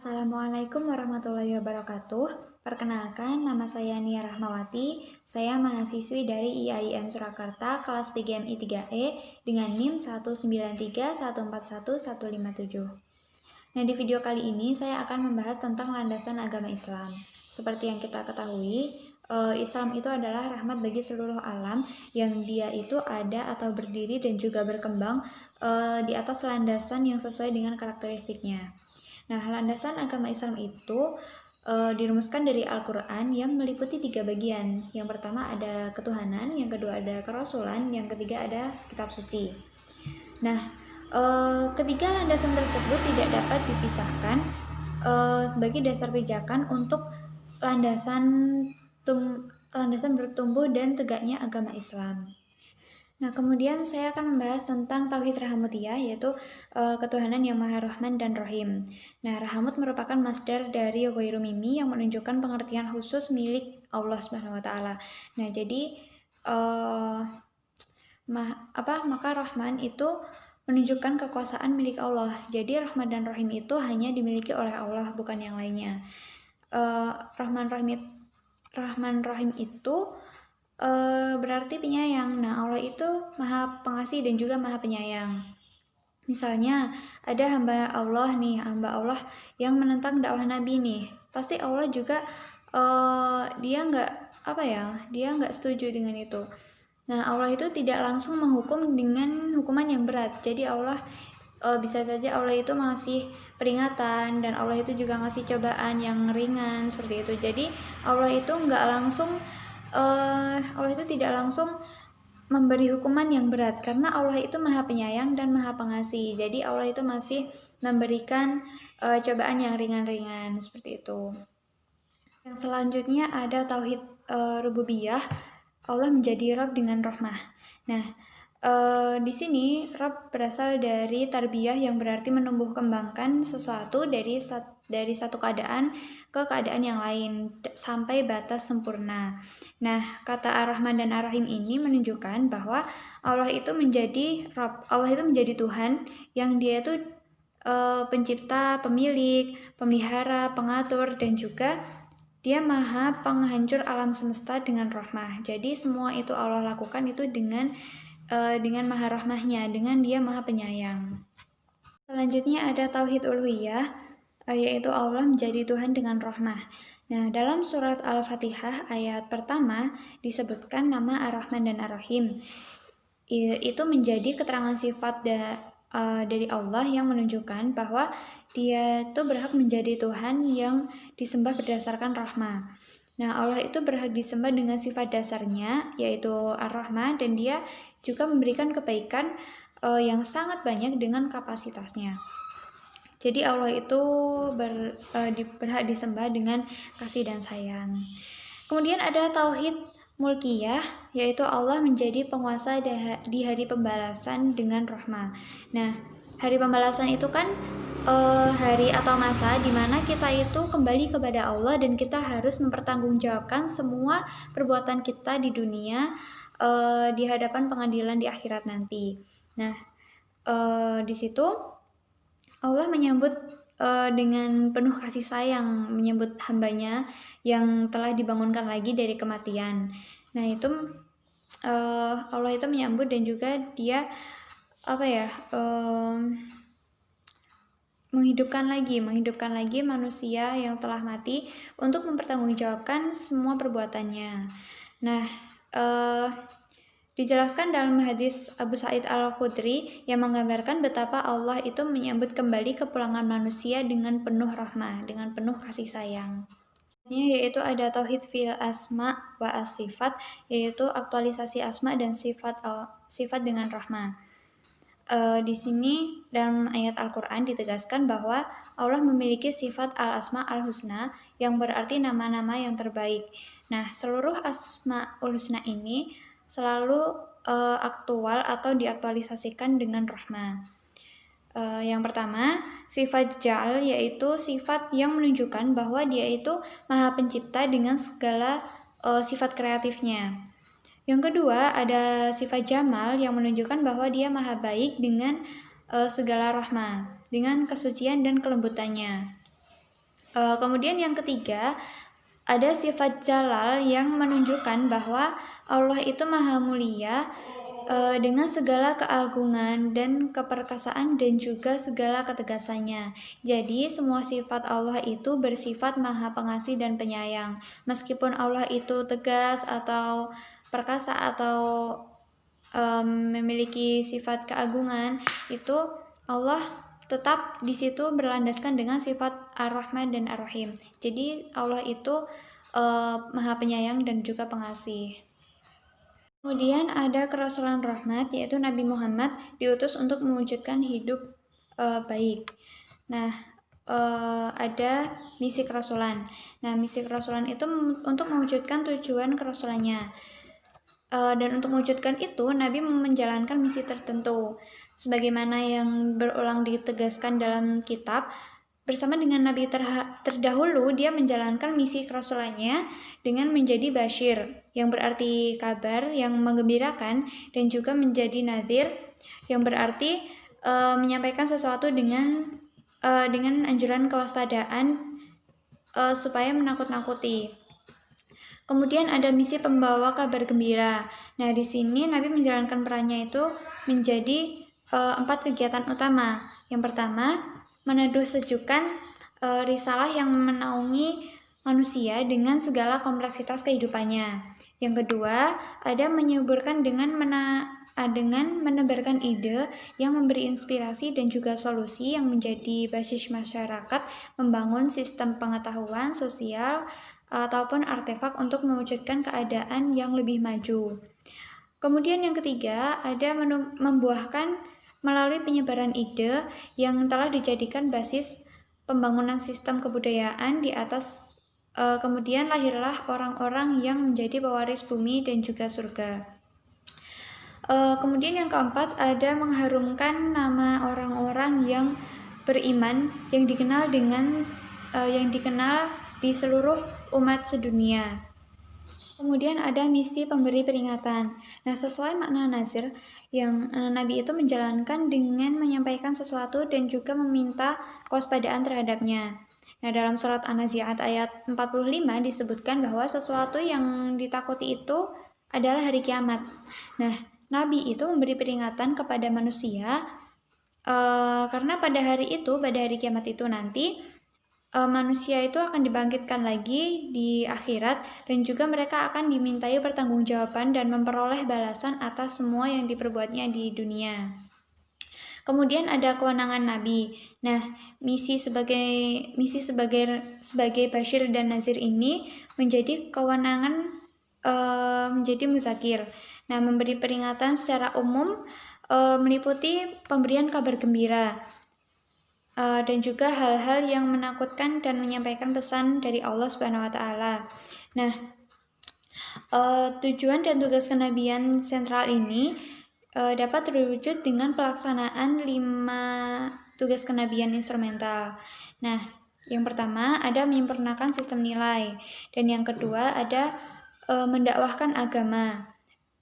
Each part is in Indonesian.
Assalamualaikum warahmatullahi wabarakatuh. Perkenalkan, nama saya Nia Rahmawati. Saya mahasiswi dari IAIN Surakarta, kelas PGMI 3E dengan NIM 193141157. Nah, di video kali ini saya akan membahas tentang landasan agama Islam. Seperti yang kita ketahui, Islam itu adalah rahmat bagi seluruh alam yang dia itu ada atau berdiri dan juga berkembang di atas landasan yang sesuai dengan karakteristiknya. Nah, landasan agama Islam itu dirumuskan dari Al-Quran yang meliputi 3 bagian. Yang pertama ada ketuhanan, yang kedua ada kerasulan, yang ketiga ada kitab suci. Nah, ketiga landasan tersebut tidak dapat dipisahkan sebagai dasar pijakan untuk landasan bertumbuh dan tegaknya agama Islam. Nah, kemudian saya akan membahas tentang Tauhid Rahamutiyah, yaitu ketuhanan yang Maha Rahman dan Rahim. Nah, Rahamut merupakan masdar dari ghairu mimi yang menunjukkan pengertian khusus milik Allah Subhanahu wa taala. Nah, jadi maka Rahman itu menunjukkan kekuasaan milik Allah. Jadi Rahman dan Rahim itu hanya dimiliki oleh Allah, bukan yang lainnya. Rahman Rahim itu berarti penyayang. Nah, Allah itu Maha Pengasih dan juga Maha Penyayang. Misalnya ada hamba Allah yang menentang dakwah Nabi nih, pasti Allah juga dia nggak setuju dengan itu. Nah, Allah itu tidak langsung menghukum dengan hukuman yang berat. Jadi Allah bisa saja Allah itu ngasih peringatan, dan Allah itu juga ngasih cobaan yang ringan seperti itu. Jadi Allah itu tidak langsung memberi hukuman yang berat, karena Allah itu Maha Penyayang dan Maha Pengasih. Jadi Allah itu masih memberikan cobaan yang ringan-ringan seperti itu. Yang selanjutnya ada Tauhid Rububiyah, Allah menjadi Rabb dengan rahmah. Nah, di sini Rabb berasal dari tarbiyah yang berarti menumbuh kembangkan sesuatu dari satu keadaan ke keadaan yang lain sampai batas sempurna. Nah, kata Ar-Rahman dan Ar-Rahim ini menunjukkan bahwa Allah itu menjadi Rabb, Allah itu menjadi Tuhan yang dia itu pencipta, pemilik, pemelihara, pengatur, dan juga dia Maha Penghancur alam semesta dengan rahmah. Jadi semua itu Allah lakukan itu dengan Maha Rahmahnya, dengan dia Maha Penyayang. Selanjutnya ada Tauhid Uluhiyah, yaitu Allah menjadi Tuhan dengan rahmah. Nah, dalam surat Al-Fatihah ayat pertama disebutkan nama Ar-Rahman dan Ar-Rahim. Itu menjadi keterangan sifat dari Allah yang menunjukkan bahwa dia itu berhak menjadi Tuhan yang disembah berdasarkan rahmah. Nah, Allah itu berhak disembah dengan sifat dasarnya, yaitu Ar-Rahman, dan dia juga memberikan kebaikan yang sangat banyak dengan kapasitasnya. Jadi Allah itu berhak disembah dengan kasih dan sayang. Kemudian ada Tauhid Mulkiyah, yaitu Allah menjadi penguasa di hari pembalasan dengan rahmah. Nah, hari pembalasan itu kan hari atau masa di mana kita itu kembali kepada Allah dan kita harus mempertanggungjawabkan semua perbuatan kita di dunia di hadapan pengadilan di akhirat nanti. Nah, di situ Allah menyambut dengan penuh kasih sayang, menyambut hambanya yang telah dibangunkan lagi dari kematian. Nah, itu Allah itu menyambut dan juga dia menghidupkan lagi manusia yang telah mati untuk mempertanggungjawabkan semua perbuatannya. Nah, dijelaskan dalam hadis Abu Sa'id Al-Khudri yang menggambarkan betapa Allah itu menyambut kembali kepulangan manusia dengan penuh rahmah, dengan penuh kasih sayang. Yaitu ada Tauhid fil asma wa as-sifat, yaitu aktualisasi asma dan sifat dengan rahmah. Di sini dalam ayat Al-Quran ditegaskan bahwa Allah memiliki sifat al-asma al-husna yang berarti nama-nama yang terbaik. Nah, seluruh asmaul husna ini selalu aktual atau diaktualisasikan dengan rahmah. Yang pertama, sifat Ja'al, yaitu sifat yang menunjukkan bahwa dia itu Maha Pencipta dengan segala sifat kreatifnya. Yang kedua, ada sifat Jamal yang menunjukkan bahwa dia Maha Baik dengan segala rahmah, dengan kesucian dan kelembutannya. Kemudian yang ketiga, ada sifat jalal yang menunjukkan bahwa Allah itu maha mulia dengan segala keagungan dan keperkasaan dan juga segala ketegasannya. Jadi semua sifat Allah itu bersifat maha pengasih dan penyayang. Meskipun Allah itu tegas atau perkasa atau memiliki sifat keagungan, itu Allah tetap di situ berlandaskan dengan sifat Ar-Rahman dan Ar-Rahim. Jadi Allah itu maha penyayang dan juga pengasih. Kemudian ada kerasulan rahmat, yaitu Nabi Muhammad diutus untuk mewujudkan hidup baik. Nah, ada misi kerasulan. Nah, misi kerasulan itu untuk mewujudkan tujuan kerasulannya. Dan untuk mewujudkan itu, Nabi menjalankan misi tertentu. Sebagaimana yang berulang ditegaskan dalam kitab, bersama dengan Nabi terdahulu, dia menjalankan misi kerasulannya dengan menjadi basyir, yang berarti kabar yang menggembirakan, dan juga menjadi nadhir, yang berarti menyampaikan sesuatu dengan anjuran kewaspadaan supaya menakut-nakuti. Kemudian ada misi pembawa kabar gembira. Nah, di sini Nabi menjalankan perannya itu menjadi 4 kegiatan utama. Yang pertama, meneduh sejukan risalah yang menaungi manusia dengan segala kompleksitas kehidupannya. Yang kedua, ada menyuburkan dengan menebarkan ide yang memberi inspirasi dan juga solusi yang menjadi basis masyarakat membangun sistem pengetahuan sosial ataupun artefak untuk mewujudkan keadaan yang lebih maju. Kemudian yang ketiga, ada membuahkan melalui penyebaran ide yang telah dijadikan basis pembangunan sistem kebudayaan di atas, kemudian lahirlah orang-orang yang menjadi pewaris bumi dan juga surga. Kemudian yang keempat, ada mengharumkan nama orang-orang yang beriman yang dikenal di seluruh umat sedunia. Kemudian ada misi pemberi peringatan. Nah, sesuai makna nazir, yang Nabi itu menjalankan dengan menyampaikan sesuatu dan juga meminta kewaspadaan terhadapnya. Nah, dalam surat An-Nazi'at ayat 45 disebutkan bahwa sesuatu yang ditakuti itu adalah hari kiamat. Nah, Nabi itu memberi peringatan kepada manusia karena pada hari kiamat itu nanti manusia itu akan dibangkitkan lagi di akhirat dan juga mereka akan dimintai pertanggungjawaban dan memperoleh balasan atas semua yang diperbuatnya di dunia. Kemudian ada kewenangan Nabi. Nah, misi sebagai basyir dan nazir ini menjadi kewenangan menjadi muzakir. Nah, memberi peringatan secara umum meliputi pemberian kabar gembira dan juga hal-hal yang menakutkan dan menyampaikan pesan dari Allah Subhanahu wa taala. Nah, tujuan dan tugas kenabian sentral ini dapat terwujud dengan pelaksanaan 5 tugas kenabian instrumental. Nah, yang pertama ada menyempurnakan sistem nilai, dan yang kedua ada mendakwahkan agama.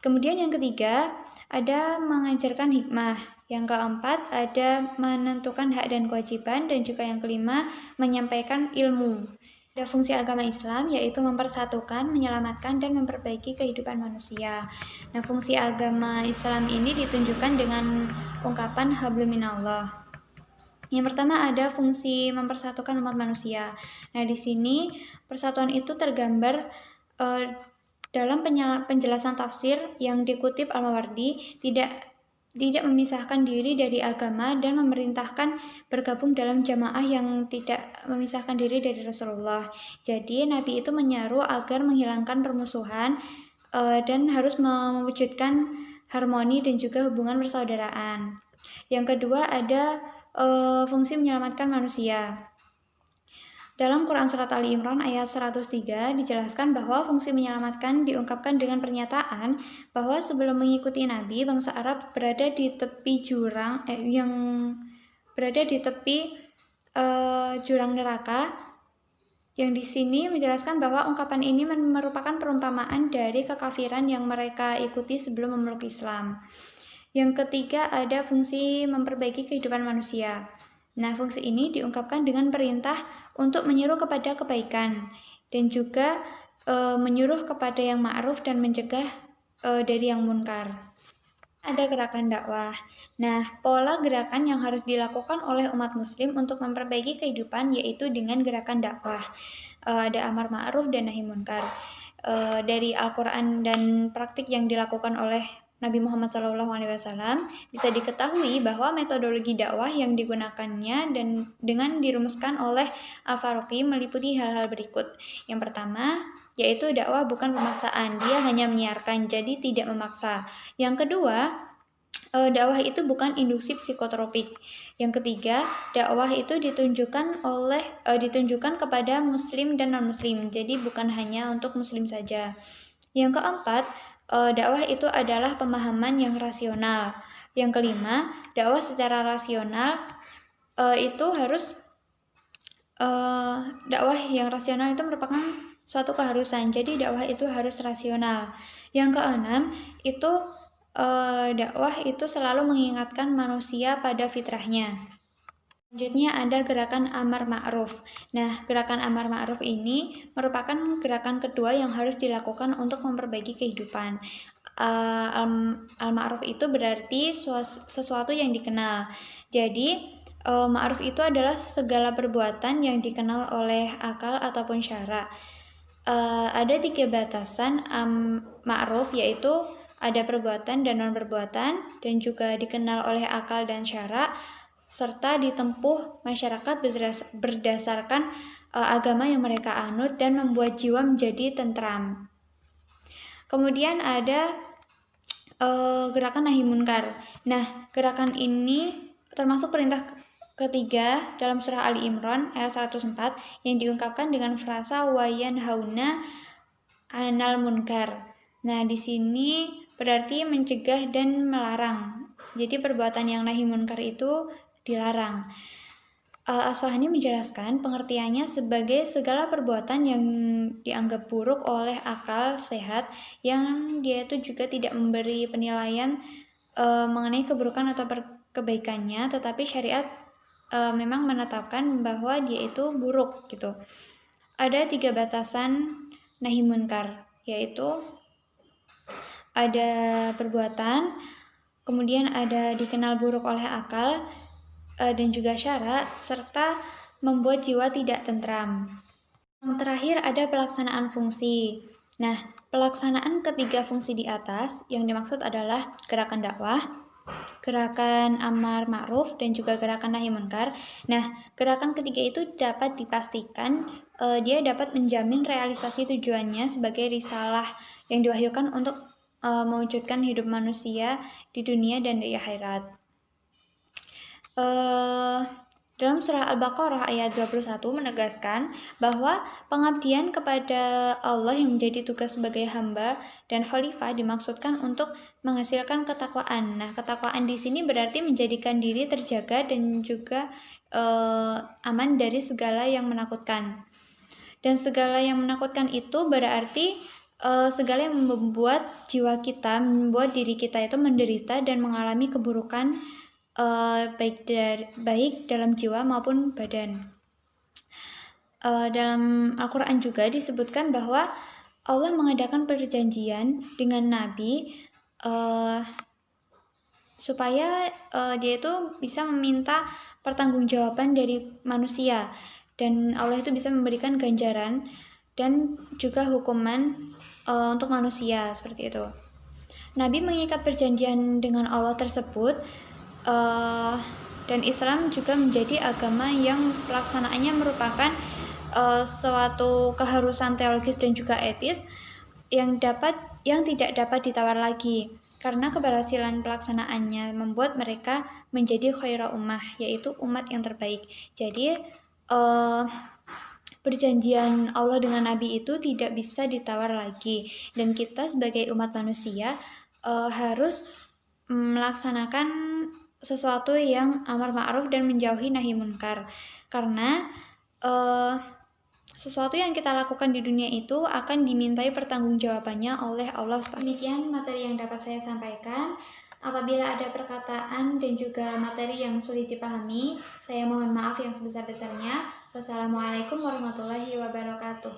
Kemudian yang ketiga ada mengajarkan hikmah. Yang keempat ada menentukan hak dan kewajiban, dan juga yang kelima menyampaikan ilmu. Ada fungsi agama Islam yaitu mempersatukan, menyelamatkan, dan memperbaiki kehidupan manusia. Nah, fungsi agama Islam ini ditunjukkan dengan ungkapan hablum minallah. Yang pertama ada fungsi mempersatukan umat manusia. Nah, di sini persatuan itu tergambar dalam penjelasan tafsir yang dikutip Al-Mawardi, tidak memisahkan diri dari agama dan memerintahkan bergabung dalam jamaah yang tidak memisahkan diri dari Rasulullah. Jadi Nabi itu menyeru agar menghilangkan permusuhan dan harus mewujudkan harmoni dan juga hubungan persaudaraan. Yang kedua ada fungsi menyelamatkan manusia. Dalam Quran Surat Ali Imran ayat 103 dijelaskan bahwa fungsi menyelamatkan diungkapkan dengan pernyataan bahwa sebelum mengikuti Nabi, bangsa Arab berada di tepi jurang jurang neraka, yang di sini menjelaskan bahwa ungkapan ini merupakan perumpamaan dari kekafiran yang mereka ikuti sebelum memeluk Islam. Yang ketiga ada fungsi memperbaiki kehidupan manusia. Nah, fungsi ini diungkapkan dengan perintah untuk menyuruh kepada kebaikan dan juga menyuruh kepada yang ma'ruf dan mencegah dari yang munkar. Ada gerakan dakwah. Nah, pola gerakan yang harus dilakukan oleh umat muslim untuk memperbaiki kehidupan yaitu dengan gerakan dakwah. Ada amar ma'ruf dan nahi munkar. Dari Al-Quran dan praktik yang dilakukan oleh Nabi Muhammad SAW bisa diketahui bahwa metodologi dakwah yang digunakannya dan dengan dirumuskan oleh Al-Faruqi meliputi hal-hal berikut. Yang pertama, yaitu dakwah bukan pemaksaan, dia hanya menyiarkan, jadi tidak memaksa. Yang kedua, dakwah itu bukan induksi psikotropik. Yang ketiga, dakwah itu ditunjukkan kepada muslim dan non-muslim, jadi bukan hanya untuk muslim saja. Yang keempat, dakwah itu adalah pemahaman yang rasional. Yang kelima, dakwah secara rasional itu harus dakwah yang rasional itu merupakan suatu keharusan. Jadi dakwah itu harus rasional. Yang keenam, itu dakwah itu selalu mengingatkan manusia pada fitrahnya. Selanjutnya ada gerakan amar ma'ruf. Nah, gerakan amar ma'ruf ini merupakan gerakan kedua yang harus dilakukan untuk memperbaiki kehidupan. Al-ma'ruf itu berarti sesuatu yang dikenal. Jadi, ma'ruf itu adalah segala perbuatan yang dikenal oleh akal ataupun syara. Ada 3 batasan ma'ruf, yaitu ada perbuatan dan non-perbuatan, dan juga dikenal oleh akal dan syara, serta ditempuh masyarakat berdasarkan agama yang mereka anut dan membuat jiwa menjadi tentram. Kemudian ada gerakan nahi munkar. Nah, gerakan ini termasuk perintah ketiga dalam surah Ali Imran ayat 104 yang diungkapkan dengan frasa wayan hauna anal munkar. Nah, di sini berarti mencegah dan melarang. Jadi perbuatan yang nahi munkar itu dilarang. Al-Asfahani menjelaskan pengertiannya sebagai segala perbuatan yang dianggap buruk oleh akal sehat yang dia itu juga tidak memberi penilaian mengenai keburukan atau kebaikannya, tetapi syariat memang menetapkan bahwa dia itu buruk gitu. Ada 3 batasan nahi munkar, yaitu ada perbuatan, kemudian ada dikenal buruk oleh akal dan juga syara, serta membuat jiwa tidak tentram. Yang terakhir ada pelaksanaan fungsi. Nah, pelaksanaan ketiga fungsi di atas yang dimaksud adalah gerakan dakwah, gerakan amar ma'ruf, dan juga gerakan nahi munkar. Nah, gerakan ketiga itu dapat dipastikan dia dapat menjamin realisasi tujuannya sebagai risalah yang diwahyukan untuk mewujudkan hidup manusia di dunia dan di akhirat. Dalam surah Al-Baqarah ayat 21 menegaskan bahwa pengabdian kepada Allah yang menjadi tugas sebagai hamba dan khalifah dimaksudkan untuk menghasilkan ketakwaan. Nah, ketakwaan di sini berarti menjadikan diri terjaga dan juga aman dari segala yang menakutkan. Dan segala yang menakutkan itu berarti segala yang membuat jiwa kita, membuat diri kita itu menderita dan mengalami keburukan baik dalam jiwa maupun badan. Dalam Al-Quran juga disebutkan bahwa Allah mengadakan perjanjian dengan Nabi supaya dia itu bisa meminta pertanggungjawaban dari manusia, dan Allah itu bisa memberikan ganjaran dan juga hukuman untuk manusia, seperti itu. Nabi mengikat perjanjian dengan Allah tersebut, dan Islam juga menjadi agama yang pelaksanaannya merupakan suatu keharusan teologis dan juga etis yang tidak dapat ditawar lagi, karena keberhasilan pelaksanaannya membuat mereka menjadi khaira ummah, yaitu umat yang terbaik. Jadi perjanjian Allah dengan Nabi itu tidak bisa ditawar lagi, dan kita sebagai umat manusia harus melaksanakan sesuatu yang amar ma'ruf dan menjauhi nahi munkar, karena sesuatu yang kita lakukan di dunia itu akan dimintai pertanggungjawabannya oleh Allah SWT. Demikian materi yang dapat saya sampaikan. Apabila Apabila ada perkataan dan juga materi yang sulit dipahami, saya mohon maaf yang sebesar-besarnya. Wassalamualaikum warahmatullahi wabarakatuh.